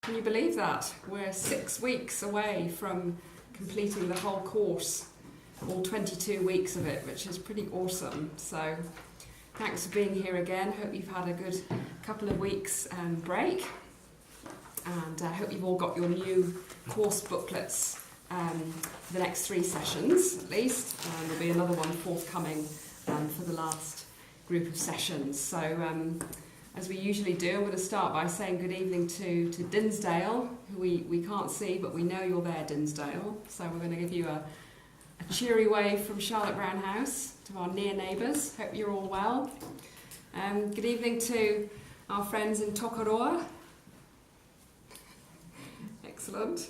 Can you believe that? We're 6 weeks away from completing the whole course, all 22 weeks of it, which is pretty awesome. So thanks for being here again. Hope you've had a good couple of weeks break, and I hope you've all got your new course booklets for the next 3 sessions at least. There'll be another one forthcoming for the last group of sessions. So as we usually do, I'm going to start by saying good evening to Dinsdale, who we can't see, but we know you're there, Dinsdale. So we're going to give you a cheery wave from Charlotte Brown House to our near neighbours. Hope you're all well. Good evening to our friends in Tokoroa. Excellent.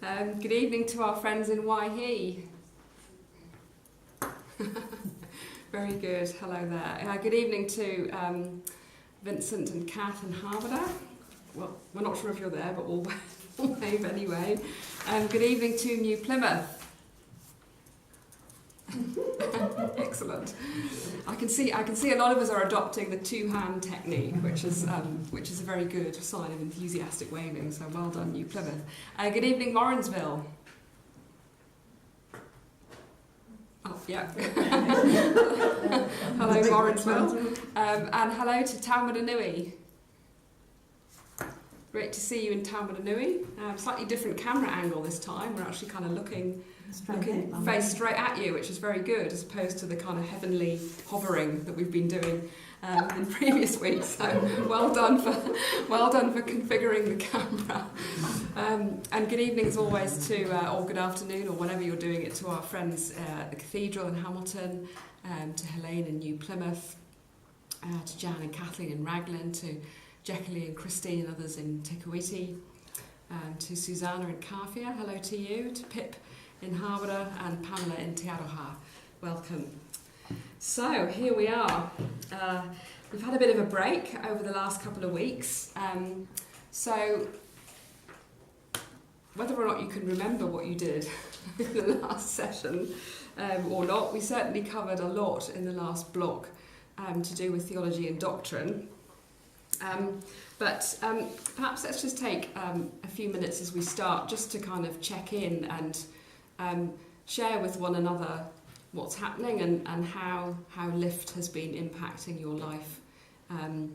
Good evening to our friends in Waihi. Very good. Hello there. Good evening to Vincent and Kath in Harbour. Well, we're not sure if you're there, but we'll wave anyway. Good evening to New Plymouth. Excellent. I can see a lot of us are adopting the 2-hand technique, which is a very good sign of enthusiastic waving. So well done, New Plymouth. Good evening, Morrinsville. Oh, yeah. Hello, Morrinsville. And hello to Taumarunui. Great to see you in Taumarunui. Slightly different camera angle this time. We're actually kind of looking face straight at you, which is very good, as opposed to the kind of heavenly hovering that we've been doing in previous weeks. So well done for configuring the camera. And good evening as always to, or good afternoon, or whenever you're doing it, to our friends at the Cathedral in Hamilton, to Helene in New Plymouth, to Jan and Kathleen in Raglan, to Jacqueline and Christine and others in Te Kuiti, to Susanna in Kawhia, hello to you, to Pip in Harborough, and Pamela in Te Aroha. Welcome. So here we are. We've had a bit of a break over the last couple of weeks. So whether or not you can remember what you did in the last session or not, we certainly covered a lot in the last block to do with theology and doctrine. But perhaps let's just take a few minutes as we start just to kind of check in and share with one another what's happening and how LiFT has been impacting your life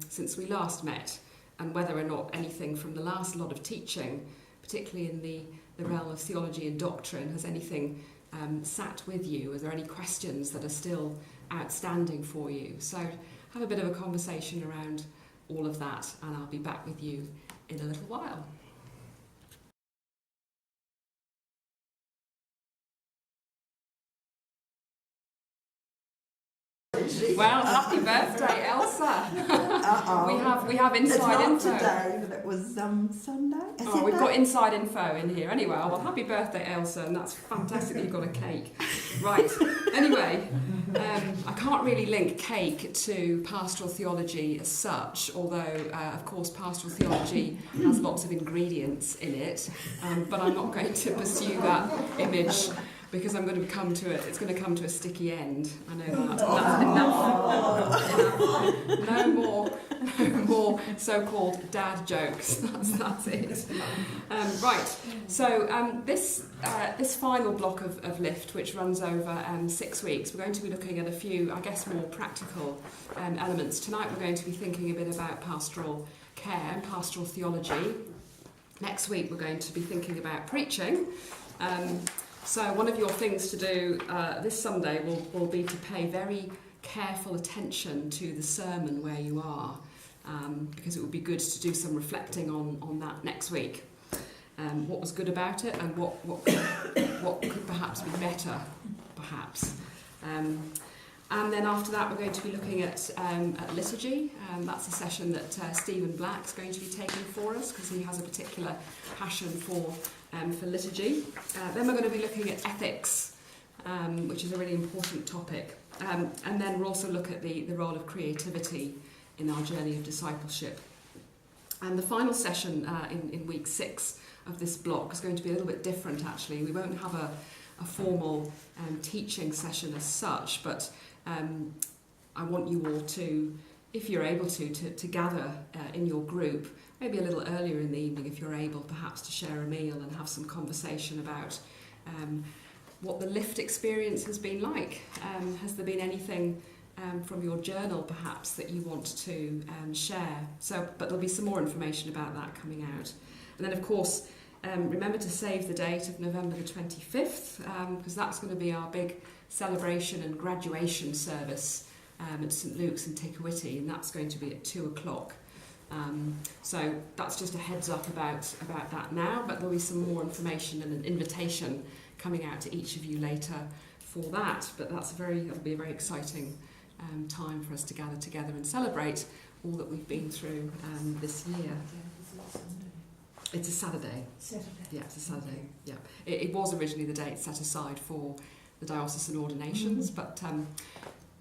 since we last met, and whether or not anything from the last lot of teaching, particularly in the realm of theology and doctrine, has anything sat with you? Are there any questions that are still outstanding for you? So have a bit of a conversation around all of that, and I'll be back with you in a little while. Well, happy birthday, Elsa! We have inside info. It's not today, but it was Sunday. We've got inside info in here. Anyway, well, happy birthday, Elsa, and that's fantastic that you've got a cake. Right. Anyway, I can't really link cake to pastoral theology as such, although, of course, pastoral theology has lots of ingredients in it. But I'm not going to pursue that image, because I'm going to come to it. It's going to come to a sticky end. I know that. That's enough. No more so-called dad jokes. That's it. Right. So this final block of LiFT, which runs over 6 weeks, we're going to be looking at a few, I guess, more practical elements. Tonight we're going to be thinking a bit about pastoral care and pastoral theology. Next week we're going to be thinking about preaching. So one of your things to do this Sunday will be to pay very careful attention to the sermon where you are, because it would be good to do some reflecting on that next week. What was good about it, and what could perhaps be better, perhaps. And then after that, we're going to be looking at liturgy. That's a session that Stephen Black's going to be taking for us, because he has a particular passion for liturgy. Then we're going to be looking at ethics, which is a really important topic. And then we'll also look at the role of creativity in our journey of discipleship. And the final session in week 6 of this block is going to be a little bit different, actually. We won't have a formal teaching session as such, but I want you all to if you're able to gather in your group, maybe a little earlier in the evening if you're able perhaps to share a meal and have some conversation about what the LiFT experience has been like. Has there been anything from your journal perhaps that you want to share? But there'll be some more information about that coming out. And then of course, remember to save the date of November the 25th, because that's going to be our big celebration and graduation service at St Luke's in Tikawiti, and that's going to be at 2 o'clock. So that's just a heads up about that now, but there'll be some more information and an invitation coming out to each of you later for that. But that'll be a very exciting time for us to gather together and celebrate all that we've been through this year. It's a Saturday. Yeah, it's a Saturday. Yeah, it was originally the date set aside for the diocesan ordinations, but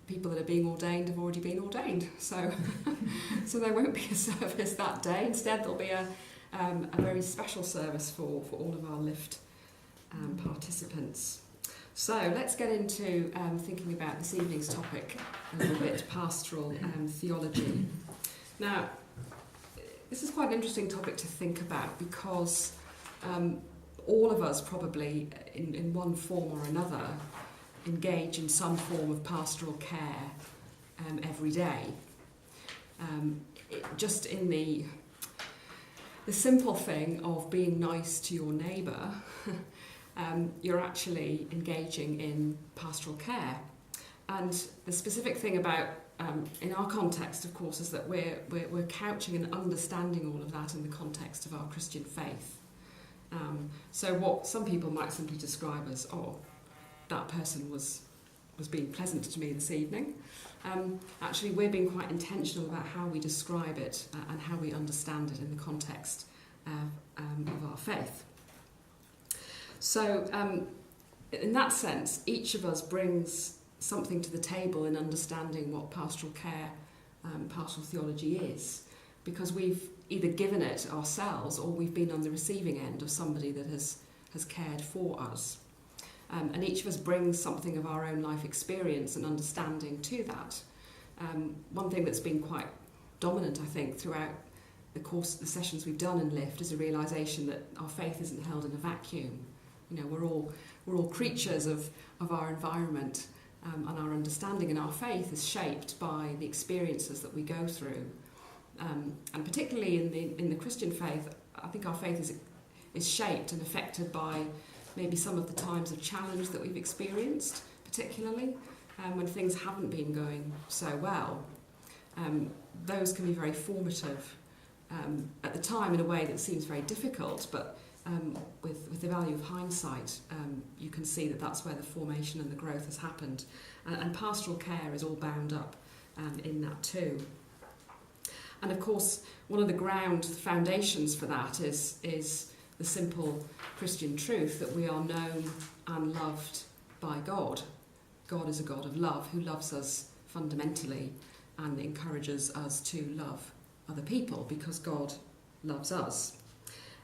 people that are being ordained have already been ordained, so so there won't be a service that day. Instead, there'll be a very special service for all of our LiFT participants. So let's get into thinking about this evening's topic a little bit, pastoral theology. Now, this is quite an interesting topic to think about because all of us probably, in one form or another, engage in some form of pastoral care every day. Just in the simple thing of being nice to your neighbour, you're actually engaging in pastoral care. And the specific thing about, in our context, of course, is that we're couching and understanding all of that in the context of our Christian faith. So what some people might simply describe as, that person was being pleasant to me this evening. Actually, we're being quite intentional about how we describe it and how we understand it in the context of our faith. So, in that sense, each of us brings something to the table in understanding what pastoral care, pastoral theology is, because we've either given it ourselves or we've been on the receiving end of somebody that has cared for us. And each of us brings something of our own life experience and understanding to that. One thing that's been quite dominant, I think, throughout the course of the sessions we've done in LiFT is a realisation that our faith isn't held in a vacuum. You know, we're all creatures of our environment, and our understanding and our faith is shaped by the experiences that we go through. And particularly in the Christian faith, I think our faith is shaped and affected by maybe some of the times of challenge that we've experienced, particularly when things haven't been going so well. Those can be very formative at the time in a way that seems very difficult, but with the value of hindsight, you can see that that's where the formation and the growth has happened. And pastoral care is all bound up in that too. And of course, one of the ground foundations for that is the simple Christian truth that we are known and loved by God. God is a God of love who loves us fundamentally and encourages us to love other people because God loves us.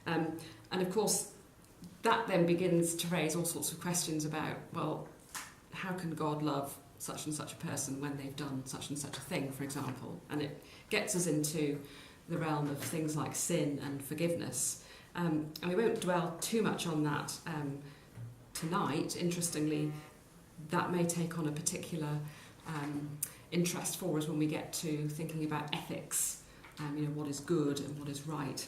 And of course, that then begins to raise all sorts of questions about, well, how can God love such and such a person when they've done such and such a thing, for example? And it gets us into the realm of things like sin and forgiveness. And we won't dwell too much on that tonight. Interestingly, that may take on a particular interest for us when we get to thinking about ethics, what is good and what is right.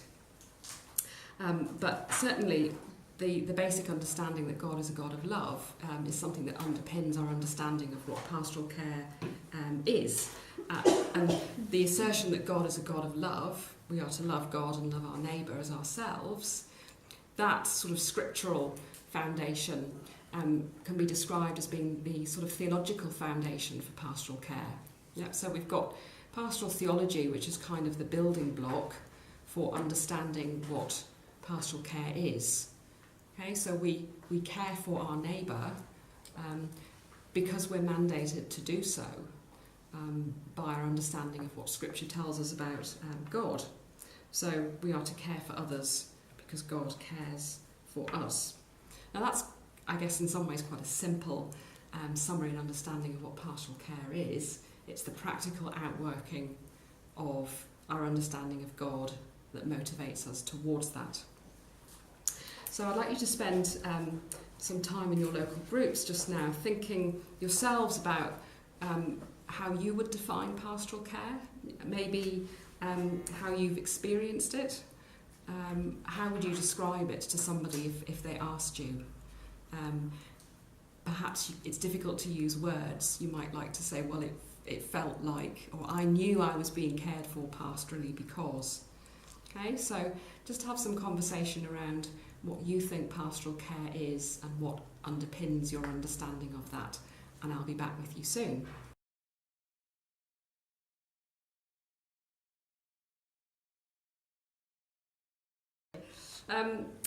But certainly the basic understanding that God is a God of love is something that underpins our understanding of what pastoral care is. And the assertion that God is a God of love, we are to love God and love our neighbour as ourselves, that sort of scriptural foundation can be described as being the sort of theological foundation for pastoral care. Yeah, so we've got pastoral theology, which is kind of the building block for understanding what pastoral care is. Okay, so we care for our neighbour because we're mandated to do so by our understanding of what Scripture tells us about God. So we are to care for others because God cares for us. Now that's, I guess, in some ways quite a simple summary and understanding of what pastoral care is. it's the practical outworking of our understanding of God that motivates us towards that. So I'd like you to spend some time in your local groups just now thinking yourselves about how you would define pastoral care, maybe how you've experienced it. How would you describe it to somebody if they asked you? Perhaps it's difficult to use words. You might like to say, well, it felt like, or I knew I was being cared for pastorally because. Okay, so just have some conversation around what you think pastoral care is and what underpins your understanding of that. And I'll be back with you soon.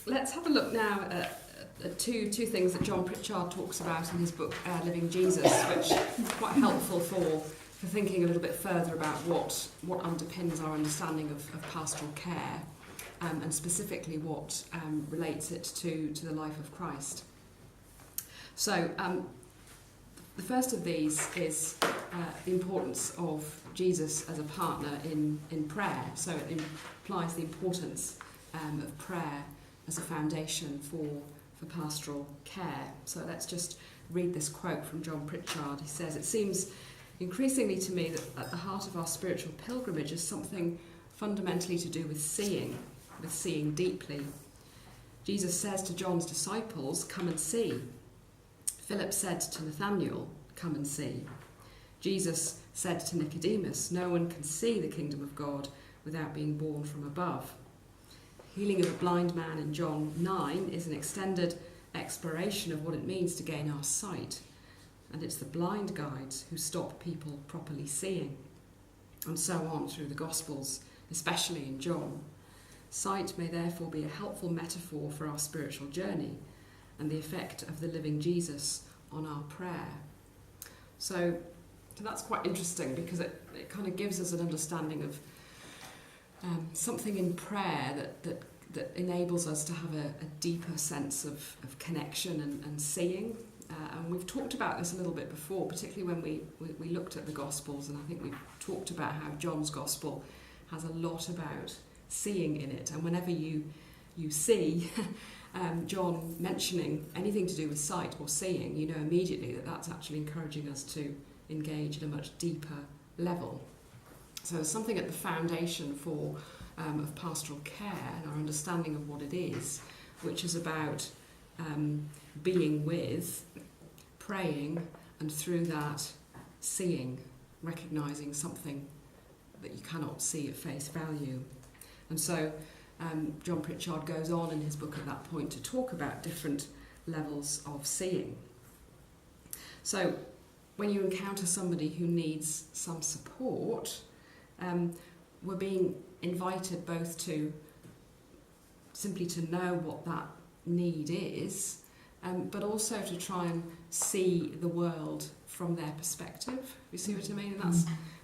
Let's have a look now at two things that John Pritchard talks about in his book Living Jesus, which is quite helpful for thinking a little bit further about what underpins our understanding of pastoral care, and specifically what relates it to the life of Christ. So the first of these is the importance of Jesus as a partner in prayer. So it implies the importance of prayer as a foundation for pastoral care. So let's just read this quote from John Pritchard. He says, "It seems increasingly to me that at the heart of our spiritual pilgrimage is something fundamentally to do with seeing deeply. Jesus says to John's disciples, 'Come and see.' Philip said to Nathanael, 'Come and see.' Jesus said to Nicodemus, 'No one can see the kingdom of God without being born from above.' Healing of a blind man in John 9 is an extended exploration of what it means to gain our sight. And it's the blind guides who stop people properly seeing. And so on through the Gospels, especially in John. Sight may therefore be a helpful metaphor for our spiritual journey and the effect of the living Jesus on our prayer." So that's quite interesting because it kind of gives us an understanding of something in prayer that enables us to have a deeper sense of connection and seeing. And we've talked about this a little bit before, particularly when we looked at the Gospels, and I think we've talked about how John's Gospel has a lot about seeing in it. And whenever you see John mentioning anything to do with sight or seeing, you know immediately that that's actually encouraging us to engage at a much deeper level. So there's something at the foundation of pastoral care and our understanding of what it is, which is about being with, praying, and through that seeing, recognising something that you cannot see at face value. And so John Pritchard goes on in his book at that point to talk about different levels of seeing. So when you encounter somebody who needs some support, we're being invited both to simply to know what that need is, but also to try and see the world from their perspective. You see what I mean?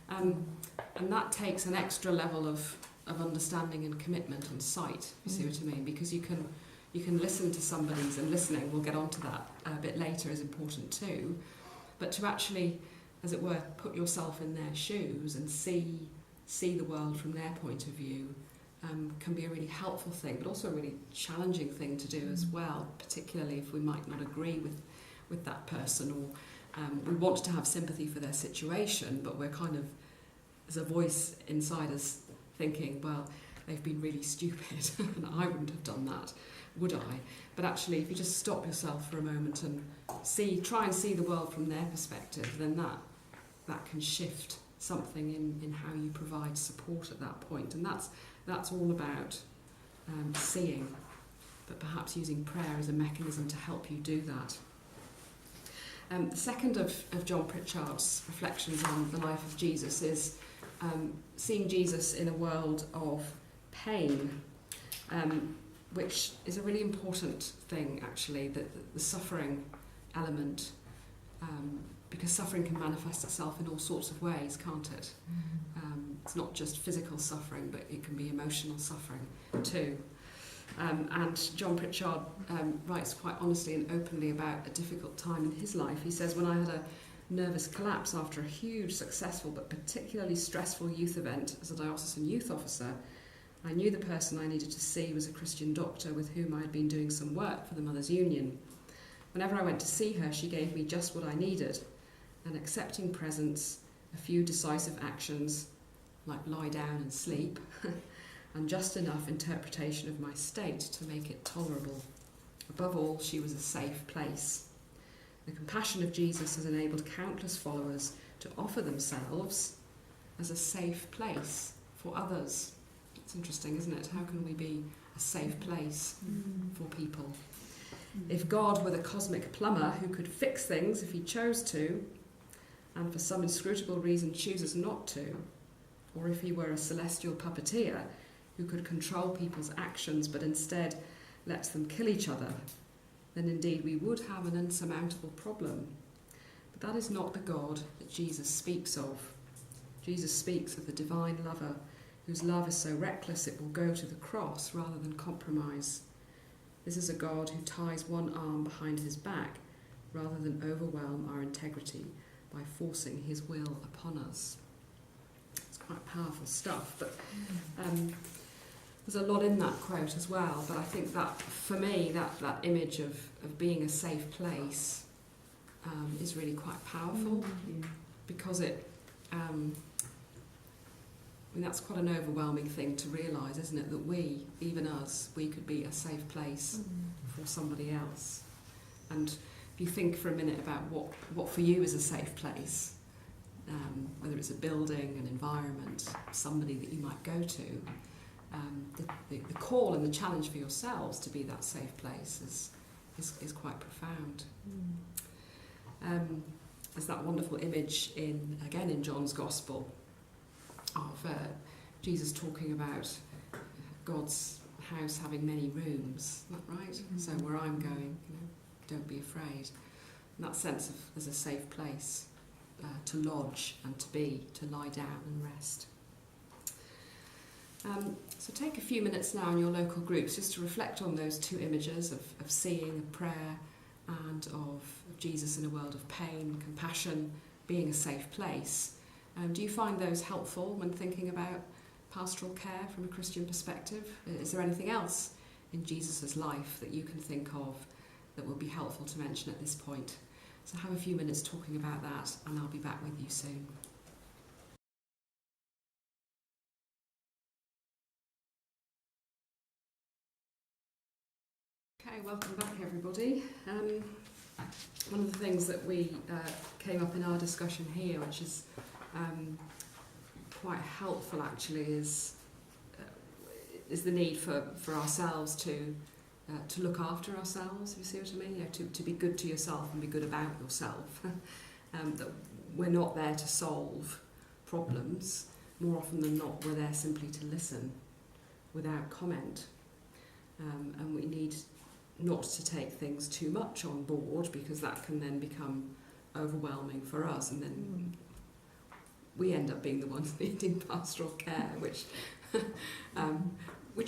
And that takes an extra level of understanding and commitment and sight. You see what I mean? Because you can listen to somebody's, and listening, we'll get onto that a bit later, is important too. But to actually, as it were, put yourself in their shoes and see the world from their point of view can be a really helpful thing, but also a really challenging thing to do as well, particularly if we might not agree with that person, or we want to have sympathy for their situation, but we're kind of, there's a voice inside us thinking, well, they've been really stupid and I wouldn't have done that, would I? But actually, if you just stop yourself for a moment and try and see the world from their perspective, then that can shift something in how you provide support at that point. And that's all about seeing, but perhaps using prayer as a mechanism to help you do that. The second of John Pritchard's reflections on the life of Jesus is seeing Jesus in a world of pain, which is a really important thing, actually, the suffering element, because suffering can manifest itself in all sorts of ways, can't it? It's not just physical suffering, but it can be emotional suffering too. And John Pritchard writes quite honestly and openly about a difficult time in his life. He says, "When I had nervous collapse after a huge, successful but particularly stressful youth event as a diocesan youth officer, I knew the person I needed to see was a Christian doctor with whom I had been doing some work for the Mothers' Union. Whenever I went to see her, she gave me just what I needed, an accepting presence, a few decisive actions, like lie down and sleep, and just enough interpretation of my state to make it tolerable. Above all, she was a safe place. The compassion of Jesus has enabled countless followers to offer themselves as a safe place for others. It's interesting, isn't it? How can we be a safe place for people? If God were the cosmic plumber who could fix things if he chose to, and for some inscrutable reason chooses not to, or if he were a celestial puppeteer who could control people's actions but instead lets them kill each other, then indeed we would have an insurmountable problem. But that is not the God that Jesus speaks of. Jesus speaks of the divine lover whose love is so reckless it will go to the cross rather than compromise. This is a God who ties one arm behind his back rather than overwhelm our integrity by forcing his will upon us. It's quite powerful stuff, but there's a lot in that quote as well. But I think that, for me, that image of being a safe place is really quite powerful because it... I mean, that's quite an overwhelming thing to realise, isn't it? That we, even us, we could be a safe place for somebody else. And if you think for a minute about what for you is a safe place, whether it's a building, an environment, somebody that you might go to, the call and the challenge for yourselves to be that safe place is quite profound. There's that wonderful image in John's Gospel of Jesus talking about God's house having many rooms. Is that right? So where I'm going, don't be afraid. And that sense of there's a safe place to lodge and to lie down and rest. So take a few minutes now in your local groups just to reflect on those two images of seeing, of prayer, and of Jesus in a world of pain, compassion, being a safe place. Do you find those helpful when thinking about pastoral care from a Christian perspective? Is there anything else in Jesus' life that you can think of that will be helpful to mention at this point? So have a few minutes talking about that, and I'll be back with you soon. Okay, welcome back everybody. One of the things that we came up in our discussion here, which is quite helpful actually, is the need for ourselves to look after ourselves, if you see what I mean, to be good to yourself and be good about yourself. That we're not there to solve problems. More often than not, we're there simply to listen without comment. And we need not to take things too much on board, because that can then become overwhelming for us, and then we end up being the ones needing pastoral care, which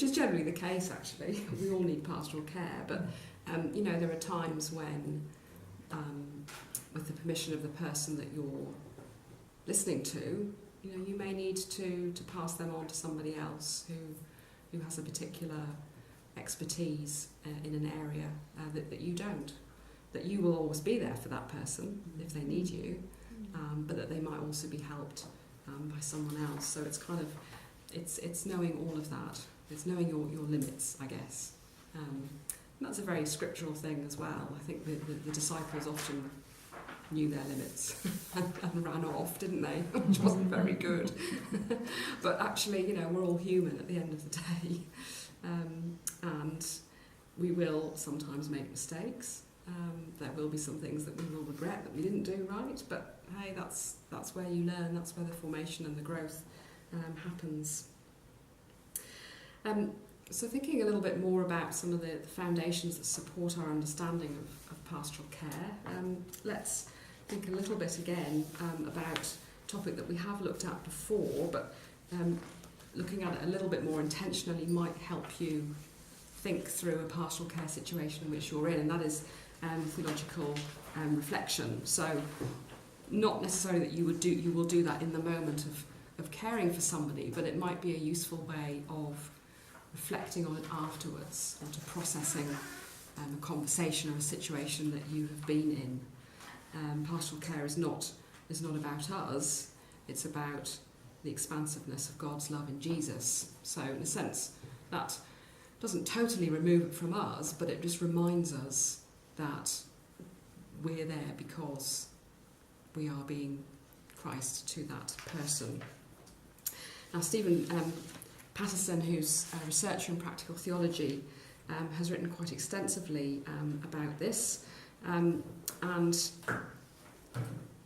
is generally the case actually. We all need pastoral care, but there are times when, with the permission of the person that you're listening to, you may need to pass them on to somebody else who has a particular expertise in an area that you don't. That you will always be there for that person if they need you, but that they might also be helped by someone else. So it's kind of, it's knowing all of that. It's knowing your limits, I guess. And that's a very scriptural thing as well. I think the disciples often knew their limits and ran off, didn't they? Which wasn't very good. But actually, we're all human at the end of the day. And we will sometimes make mistakes. There will be some things that we will regret that we didn't do right, but hey, that's where you learn, that's where the formation and the growth happens. So thinking a little bit more about some of the foundations that support our understanding of pastoral care, let's think a little bit again about a topic that we have looked at before, but looking at it a little bit more intentionally might help you think through a pastoral care situation in which you're in, and that is theological reflection. So not necessarily that you will do that in the moment of caring for somebody, but it might be a useful way of reflecting on it afterwards, or to processing a conversation or a situation that you have been in. Pastoral care is not about us, it's about the expansiveness of God's love in Jesus. So in a sense, that doesn't totally remove it from us, but it just reminds us that we're there because we are being Christ to that person. Now, Stephen Patterson, who's a researcher in practical theology, has written quite extensively about this, and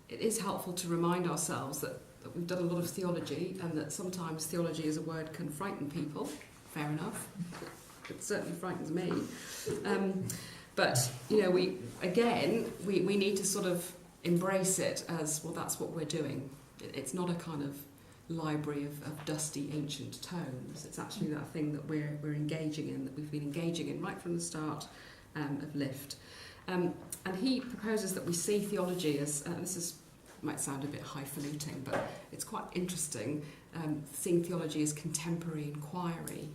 it is helpful to remind ourselves that we've done a lot of theology, and that sometimes theology as a word can frighten people. Fair enough. It certainly frightens me. But, you know, we need to sort of embrace it as, well, that's what we're doing. It's not a kind of library of dusty ancient tomes. It's actually that thing that we're engaging in, that we've been engaging in right from the start of LiFT. And he proposes that we see theology as, might sound a bit highfalutin, but it's quite interesting, seeing theology as contemporary inquiry.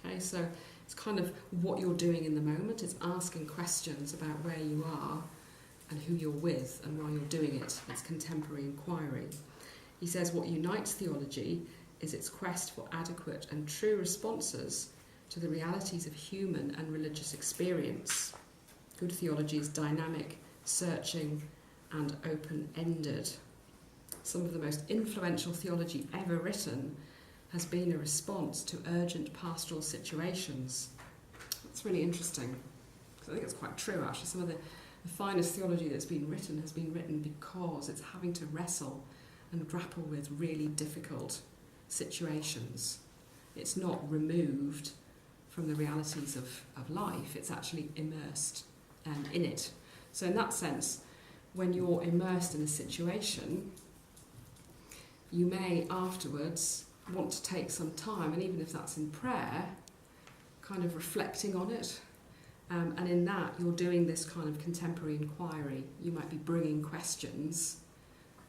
Okay, so it's kind of what you're doing in the moment. It's asking questions about where you are and who you're with and why you're doing it. It's contemporary inquiry. He says what unites theology is its quest for adequate and true responses to the realities of human and religious experience. Good theology is dynamic, searching, and open-ended. Some of the most influential theology ever written has been a response to urgent pastoral situations. That's really interesting, because I think it's quite true, actually. Some of the finest theology that's been written has been written because it's having to wrestle and grapple with really difficult situations. It's not removed from the realities of life, it's actually immersed in it. So in that sense, when you're immersed in a situation, you may afterwards want to take some time, and even if that's in prayer, kind of reflecting on it. And in that, you're doing this kind of contemporary inquiry. You might be bringing questions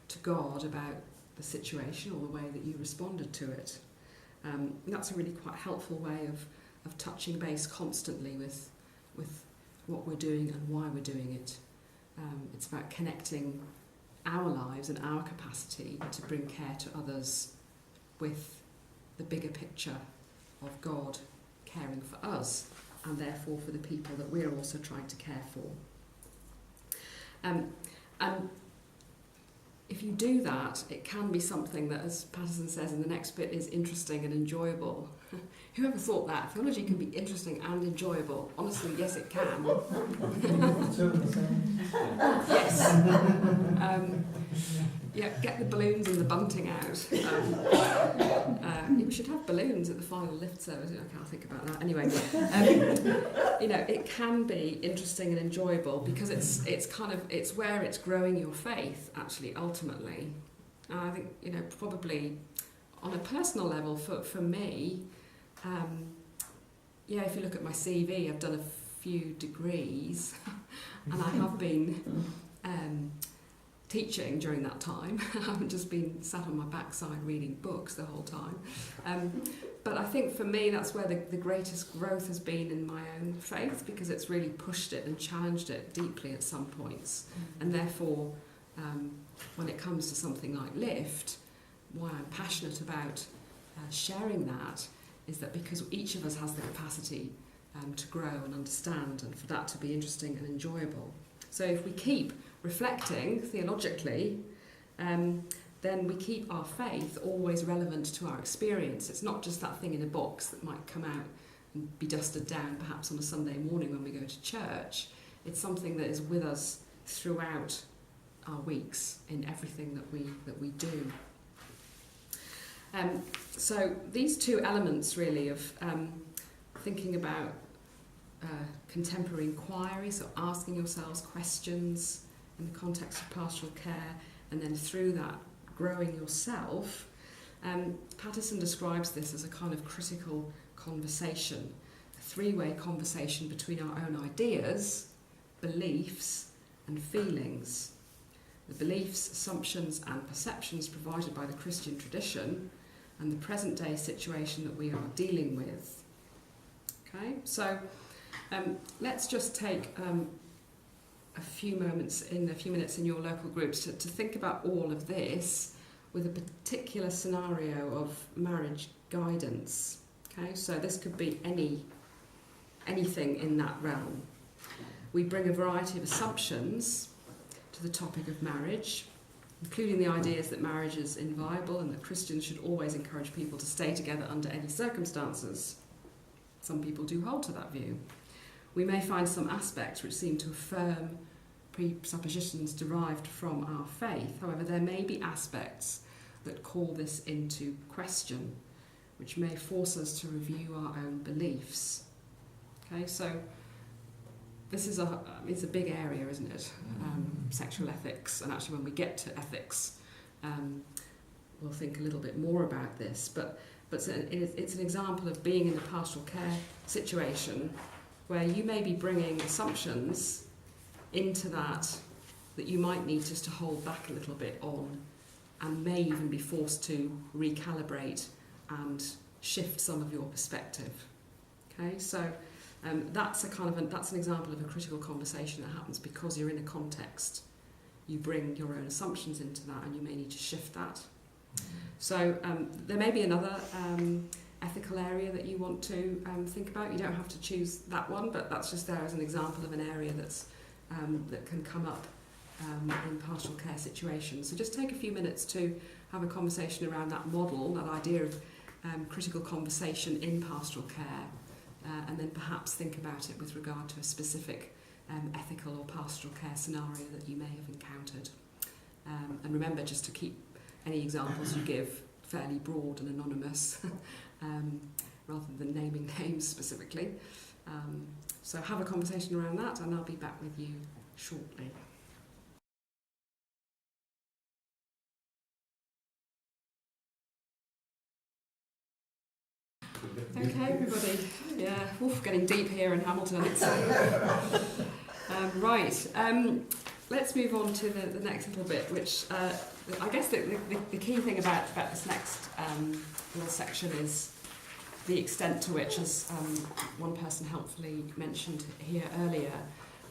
to God about the situation or the way that you responded to it. That's a really quite helpful way of touching base constantly with what we're doing and why we're doing it. It's about connecting our lives and our capacity to bring care to others with the bigger picture of God caring for us, and therefore for the people that we're also trying to care for. And if you do that, it can be something that, as Patterson says in the next bit, is interesting and enjoyable. Whoever thought that? Theology can be interesting and enjoyable. Honestly, yes, it can. Yes. Yeah, get the balloons and the bunting out. We should have balloons at the final LiFT service. I can't think about that. Anyway, it can be interesting and enjoyable because it's where it's growing your faith, actually, ultimately. And I think, probably on a personal level for me, if you look at my CV, I've done a few degrees and I have been teaching during that time. I haven't just been sat on my backside reading books the whole time. But I think for me that's where the greatest growth has been in my own faith, because it's really pushed it and challenged it deeply at some points. And therefore, when it comes to something like LiFT, why I'm passionate about sharing that is that because each of us has the capacity to grow and understand, and for that to be interesting and enjoyable. So if we keep reflecting theologically, then we keep our faith always relevant to our experience. It's not just that thing in a box that might come out and be dusted down perhaps on a Sunday morning when we go to church. It's something that is with us throughout our weeks in everything that we do. So these two elements really of thinking about contemporary inquiry, so asking yourselves questions in the context of pastoral care, and then through that growing yourself. Patterson describes this as a kind of critical conversation, a three-way conversation between our own ideas, beliefs and feelings. the beliefs, assumptions and perceptions provided by the Christian tradition and the present day situation that we are dealing with. Okay, so let's just take a few minutes in your local groups to think about all of this with a particular scenario of marriage guidance. Okay, so this could be anything in that realm. We bring a variety of assumptions to the topic of marriage, including the ideas that marriage is inviolable and that Christians should always encourage people to stay together under any circumstances. Some people do hold to that view. We may find some aspects which seem to affirm presuppositions derived from our faith. However, there may be aspects that call this into question, which may force us to review our own beliefs. Okay, so this is it's a big area, isn't it? Sexual ethics, and actually when we get to ethics, we'll think a little bit more about this. But it's an example of being in a pastoral care situation where you may be bringing assumptions into that you might need just to hold back a little bit on, and may even be forced to recalibrate and shift some of your perspective. Okay, so that's an example of a critical conversation that happens because you're in a context. You bring your own assumptions into that, and you may need to shift that. So there may be another ethical area that you want to think about. You don't have to choose that one, but that's just there as an example of an area that's that can come up in pastoral care situations. So just take a few minutes to have a conversation around that model, that idea of critical conversation in pastoral care, and then perhaps think about it with regard to a specific ethical or pastoral care scenario that you may have encountered. And remember just to keep any examples you give fairly broad and anonymous, rather than naming names specifically. So have a conversation around that, and I'll be back with you shortly. Okay, everybody. Yeah, getting deep here in Hamilton. Right. Let's move on to the next little bit, which I guess the key thing about this next little section is the extent to which, as one person helpfully mentioned here earlier,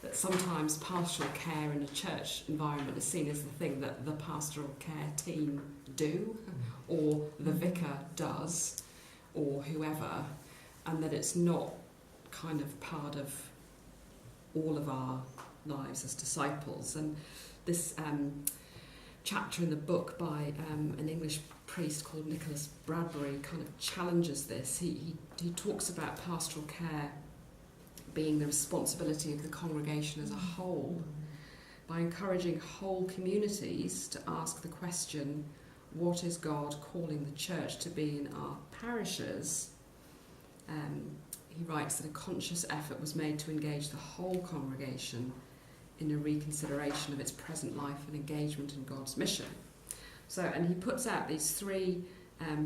that sometimes pastoral care in a church environment is seen as the thing that the pastoral care team do, or the vicar does, or whoever, and that it's not kind of part of all of our lives as disciples. And this chapter in the book by an English priest called Nicholas Bradbury kind of challenges this. He talks about pastoral care being the responsibility of the congregation as a whole, by encouraging whole communities to ask the question, what is God calling the church to be in our parishes? He writes that a conscious effort was made to engage the whole congregation in a reconsideration of its present life and engagement in God's mission. So, and he puts out these three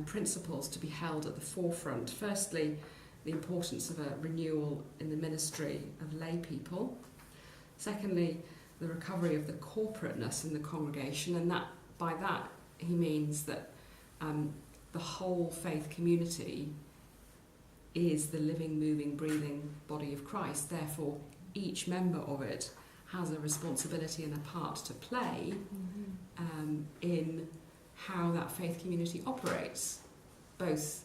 principles to be held at the forefront. Firstly, the importance of a renewal in the ministry of lay people. Secondly, the recovery of the corporateness in the congregation, and that by that he means that the whole faith community is the living, moving, breathing body of Christ. Therefore, each member of it has a responsibility and a part to play in how that faith community operates, both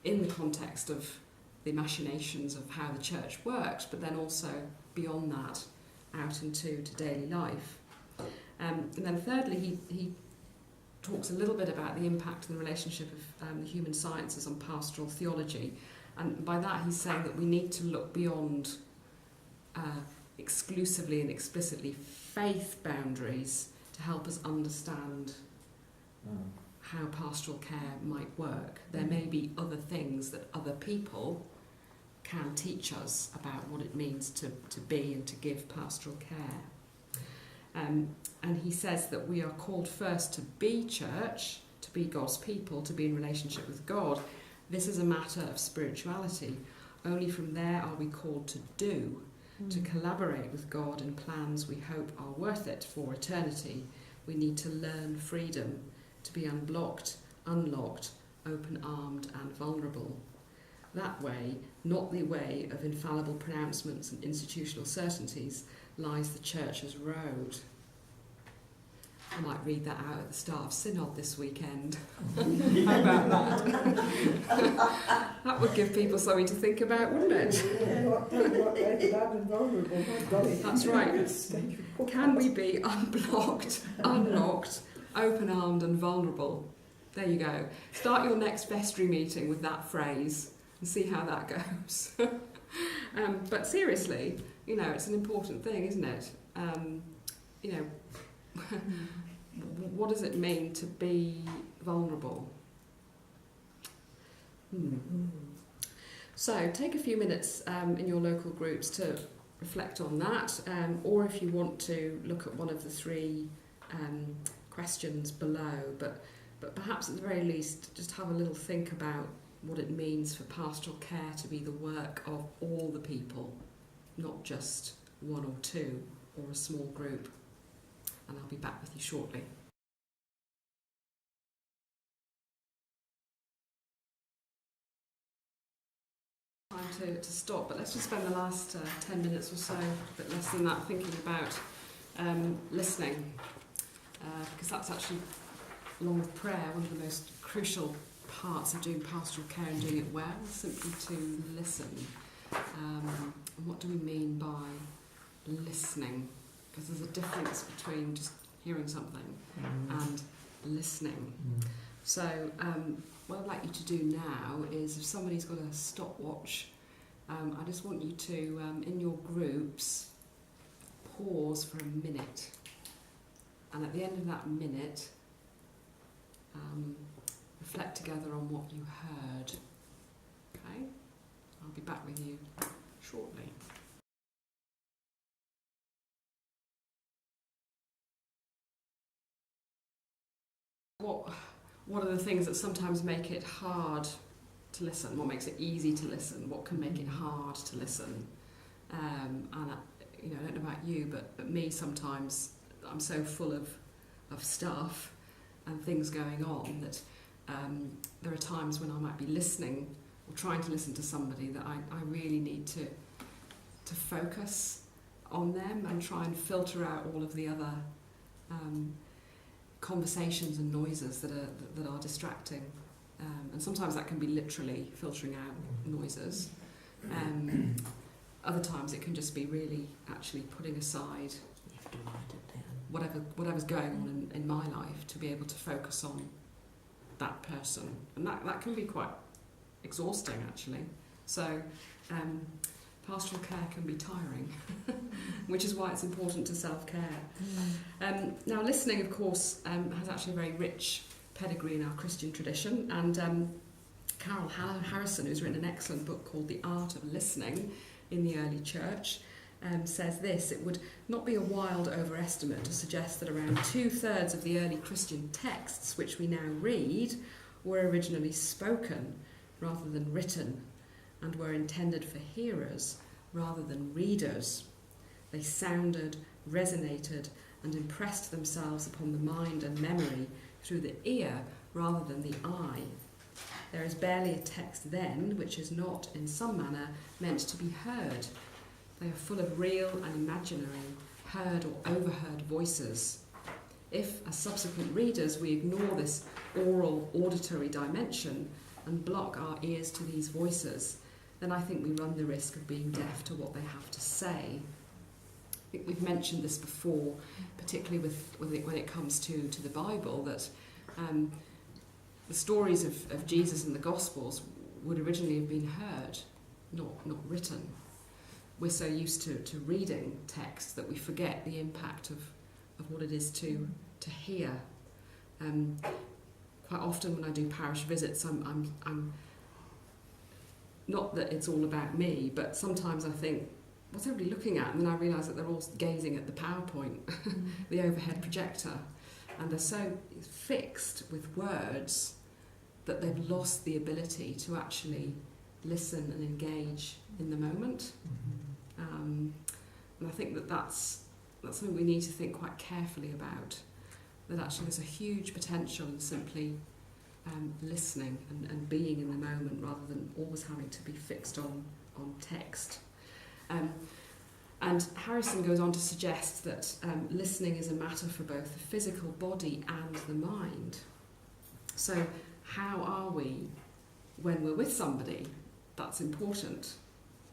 in the context of the machinations of how the church works, but then also beyond that, out into daily life. And then thirdly, he talks a little bit about the impact and the relationship of the human sciences on pastoral theology. And by that he's saying that we need to look beyond exclusively and explicitly faith boundaries to help us understand how pastoral care might work. There may be other things that other people can teach us about what it means to be and to give pastoral care. And he says that we are called first to be church, to be God's people, to be in relationship with God. This is a matter of spirituality. Only from there are we called to do, to collaborate with God in plans we hope are worth it for eternity, we need to learn freedom, to be unblocked, unlocked, open-armed and vulnerable. That way, not the way of infallible pronouncements and institutional certainties, lies the Church's road. I might read that out at the start of Synod this weekend. How about that? That would give people something to think about, wouldn't it? That's right. Can we be unblocked, unlocked, open-armed and vulnerable? There you go. Start your next vestry meeting with that phrase and see how that goes. But seriously, it's an important thing, isn't it? What does it mean to be vulnerable? So take a few minutes in your local groups to reflect on that, or if you want to look at one of the three questions below, but perhaps at the very least just have a little think about what it means for pastoral care to be the work of all the people, not just one or two or a small group. And I'll be back with you shortly. Time to stop, but let's just spend the last 10 minutes or so, a bit less than that, thinking about listening, because that's actually, along with prayer, one of the most crucial parts of doing pastoral care and doing it well, simply to listen. And what do we mean by listening? Because there's a difference between just hearing something and listening. So what I'd like you to do now is, if somebody's got a stopwatch, I just want you to, in your groups, pause for a minute. And at the end of that minute, reflect together on what you heard. Okay? I'll be back with you shortly. What are the things that sometimes make it hard to listen? What makes it easy to listen? What can make it hard to listen? And I don't know about you, but me sometimes I'm so full of stuff and things going on that there are times when I might be listening or trying to listen to somebody that I really need to focus on them and try and filter out all of the other conversations and noises that are distracting, and sometimes that can be literally filtering out noises. Other times it can just be really actually putting aside whatever's going on in my life to be able to focus on that person, and that can be quite exhausting actually. So pastoral care can be tiring, which is why it's important to self-care. Now, listening, of course, has actually a very rich pedigree in our Christian tradition, and Carol Harrison, who's written an excellent book called The Art of Listening in the Early Church, says this: it would not be a wild overestimate to suggest that around 2/3 of the early Christian texts which we now read were originally spoken rather than written, and were intended for hearers rather than readers. They sounded, resonated, and impressed themselves upon the mind and memory through the ear rather than the eye. There is barely a text then which is not, in some manner, meant to be heard. They are full of real and imaginary, heard or overheard voices. If, as subsequent readers, we ignore this oral, auditory dimension and block our ears to these voices, then I think we run the risk of being deaf to what they have to say. I think we've mentioned this before, particularly when it comes to the Bible, that the stories of Jesus in the Gospels would originally have been heard, not written. We're so used to reading text that we forget the impact of what it is to hear. Quite often when I do parish visits, I'm not that it's all about me, but sometimes I think, what's everybody looking at? And then I realise that they're all gazing at the PowerPoint, the overhead projector, and they're so fixed with words that they've lost the ability to actually listen and engage in the moment. And I think that's something we need to think quite carefully about. that actually there's a huge potential in simply listening and being in the moment rather than always having to be fixed on text. And Harrison goes on to suggest that listening is a matter for both the physical body and the mind. So how are we when we're with somebody? That's important.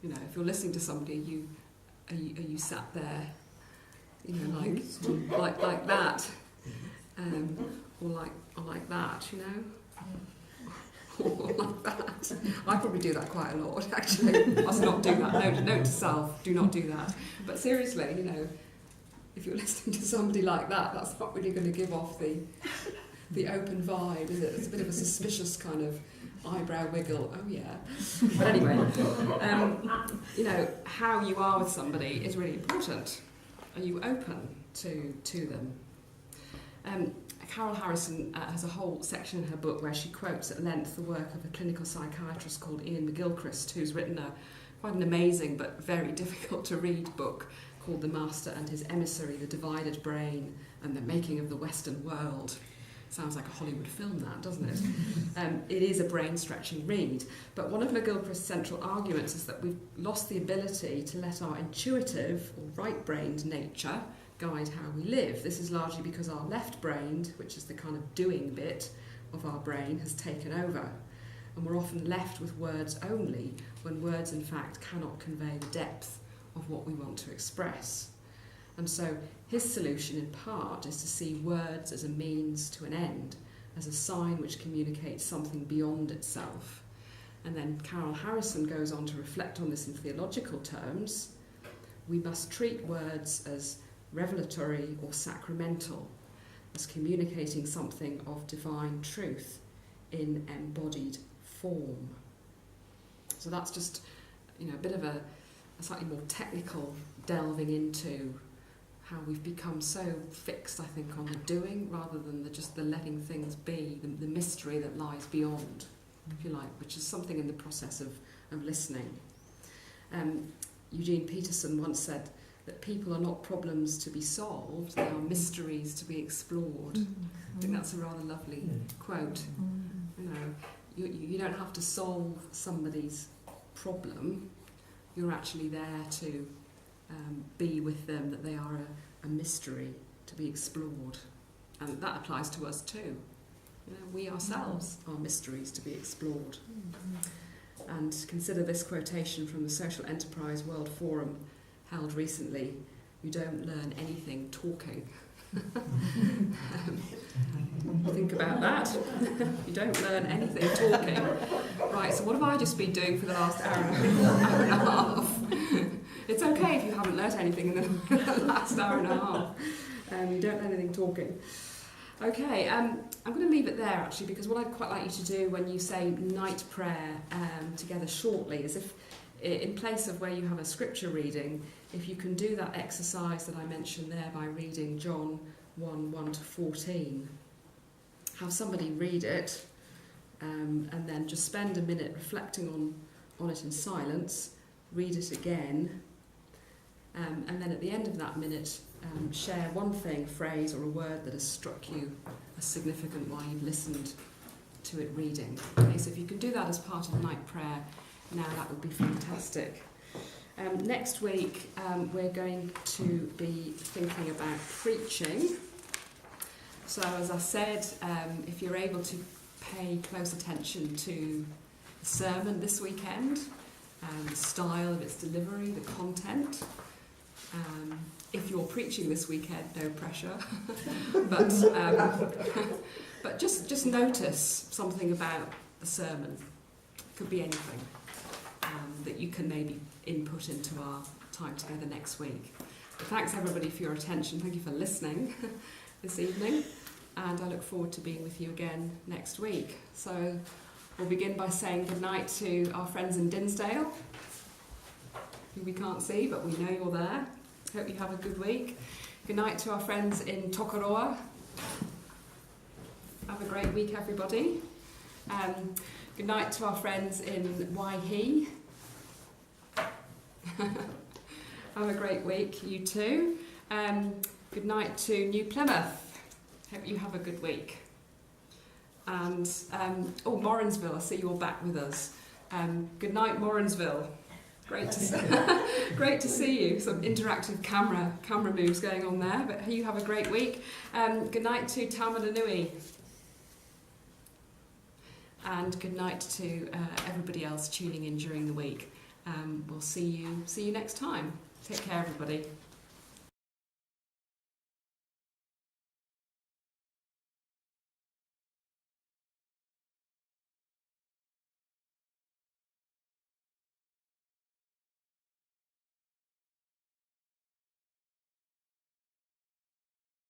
You know, if you're listening to somebody, are you sat there, you know, like that, or like that, you know, or like that. I probably do that quite a lot, actually. Must not do that. Note to self: do not do that. But seriously, you know, if you're listening to somebody like that, that's not really going to give off the open vibe, is it? It's a bit of a suspicious kind of eyebrow wiggle. Oh yeah. But anyway, you know, how you are with somebody is really important. Are you open to them? Carol Harrison has a whole section in her book where she quotes at length the work of a clinical psychiatrist called Ian McGilchrist, who's written quite an amazing but very difficult to read book called The Master and His Emissary, The Divided Brain and the Making of the Western World. Sounds like a Hollywood film, that, doesn't it? It is a brain-stretching read. But one of McGilchrist's central arguments is that we've lost the ability to let our intuitive or right-brained nature guide how we live. This is largely because our left-brained, which is the kind of doing bit of our brain, has taken over. And we're often left with words only, when words, in fact, cannot convey the depth of what we want to express. And so his solution, in part, is to see words as a means to an end, as a sign which communicates something beyond itself. And then Carol Harrison goes on to reflect on this in theological terms. We must treat words as revelatory or sacramental, as communicating something of divine truth in embodied form. So that's just, you know, a bit of a slightly more technical delving into how we've become so fixed, I think, on the doing rather than just the letting things be, the mystery that lies beyond, if you like, which is something in the process of listening. Eugene Peterson once said that people are not problems to be solved, they are mysteries to be explored. I think that's a rather lovely quote. You know, you don't have to solve somebody's problem, you're actually there to be with them, that they are a mystery to be explored. And that applies to us too. You know, we ourselves are mysteries to be explored. And consider this quotation from the Social Enterprise World Forum held recently: "You don't learn anything talking." Think about that. You don't learn anything talking. Right, so what have I just been doing for the last hour and a half? It's okay if you haven't learnt anything in the last hour and a half. You don't learn anything talking. Okay, I'm going to leave it there actually, because what I'd quite like you to do when you say night prayer together shortly is, if in place of where you have a scripture reading, if you can do that exercise that I mentioned there by reading John 1:1-14. Have somebody read it and then just spend a minute reflecting on it in silence, read it again, and then at the end of that minute share one thing, phrase or a word that has struck you as significant while you've listened to it reading. Okay, so if you can do that as part of night prayer now, that would be fantastic. Next week we're going to be thinking about preaching. So as I said, if you're able to pay close attention to the sermon this weekend, the style of its delivery, the content. If you're preaching this weekend, no pressure, but just notice something about the sermon. It could be anything that you can maybe input into our time together next week. But thanks everybody for your attention. Thank you for listening this evening, and I look forward to being with you again next week. So we'll begin by saying goodnight to our friends in Dinsdale, who we can't see, but we know you're there. Hope you have a good week. Good night to our friends in Tokoroa. Have a great week, everybody. Good night to our friends in Waihi. Have a great week, you too. Good night to New Plymouth. Hope you have a good week. And, Morrinsville, I see you're back with us. Good night, Morrinsville. Great to see you. Some interactive camera moves going on there, but you have a great week. Good night to Taumaranui. And good night to everybody else tuning in during the week. We'll see you next time. Take care, everybody.